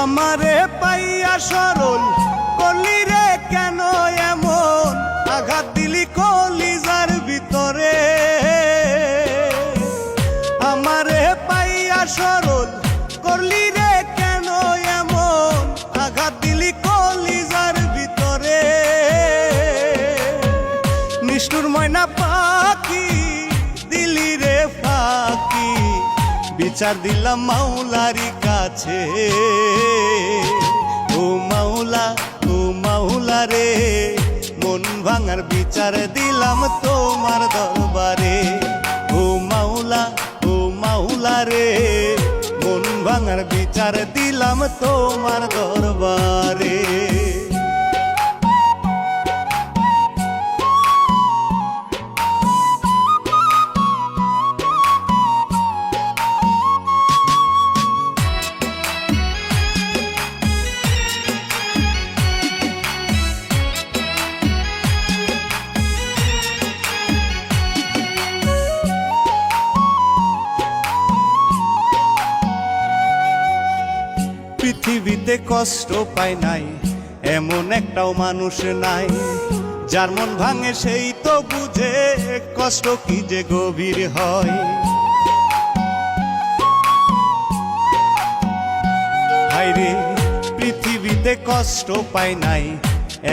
আমারে পাইয়া সরল করলি রে কেন এমন, আঘাত দিলি কলিজার ভিতরে। আমারে পাইয়া সরল করলি রে কেন এমন, আঘাত দিলি কলিজার ভিতরে। নিষ্ঠুর ময়না পাখি দিলি রে ফাঁকি, বিচার দিলাম মাওলারি কাছে। ও মাওলা, ও মাওলা রে, মন ভাঙার বিচার দিলাম তোমার দরবারে। ও মাওলা, ও মাওলা রে, মন ভাঙার বিচার দিলাম তোমার দরবারে। পৃথিবীতে কষ্ট পায় নাই এমন একটাও মানুষ নাই, যার মন ভাঙে সেই তো বুঝে কষ্ট কি যে গভীর হয়। হায়রে পৃথিবীতে কষ্ট পায় নাই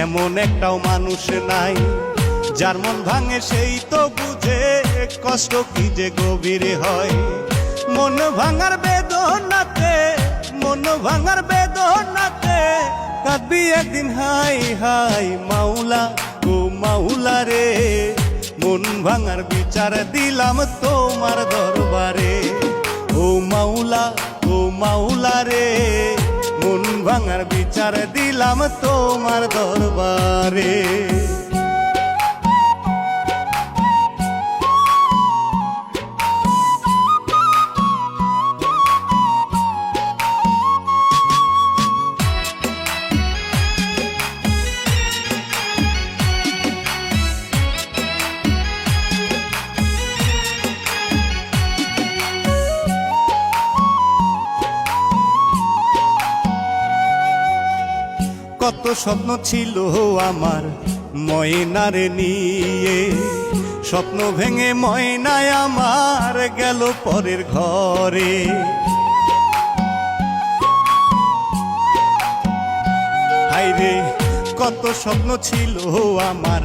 এমন একটাও মানুষ নাই, যার মন ভাঙে সেই তো বুঝে কষ্ট কি যে গভীর হয়। মন ভাঙার বেদনাতে, মন ভাঙার বেদনাতে কাঁদবি একদিন হাই হাই। মাওলা, ও মাওলা রে, মন ভাঙার বিচার দিলাম তোমার দরবারে। ও মাওলা, ও মাওলা রে, মন ভাঙার বিচার দিলাম তোমার দরবারে। কত স্বপ্ন ছিল আমার ময়নারে নিয়ে, স্বপ্ন ভেঙে ময়নায় আমার গেল পরের ঘরে। হায়রে কত স্বপ্ন ছিল আমার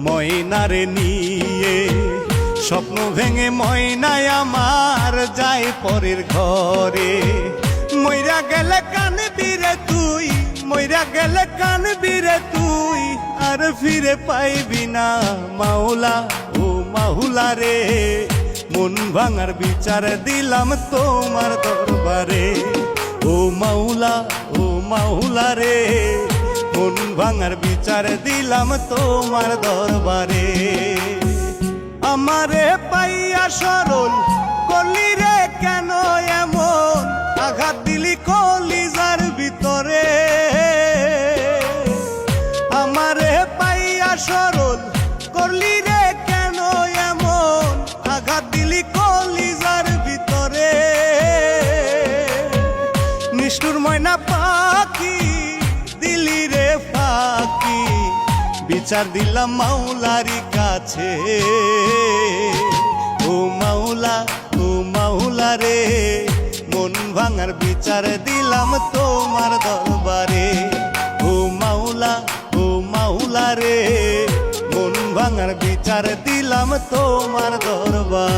ময়নারে নিয়ে, স্বপ্ন ভেঙে ময়নায় আমার যায় পরের ঘরে। মইরা গেলে কানবি রে তুই, মইরা গেলে কানবি রে তুই, আর ফিরে পাইবি না। মাওলা, ও মাওলা রে, মন ভাঙার বিচার দিলাম তোমার দরবারে। ও মাওলা, ও মাওলা রে, মন ভাঙার বিচার দিলাম তোমার দরবারে। আমারে পাইয়া সরল করলি রে কেন এমন, আঘাত দিলি কলিজার ভিতরে। আমারে পাইয়া সরল করলি রে কেন এমন, আঘাত দিলি কলিজার ভিতরে। নিষ্ঠুর ময়না পাখি দিলি রে ফাঁকি, বিচার দিলাম মাওলারি কাছে। ও মাওলা, ও মাওলা রে, মন ভাঙার বিচার দিলাম তোমার দরবারে। ও মাওলা, ও মাওলা রে, মন ভাঙার বিচার দিলাম তোমার দরবারে।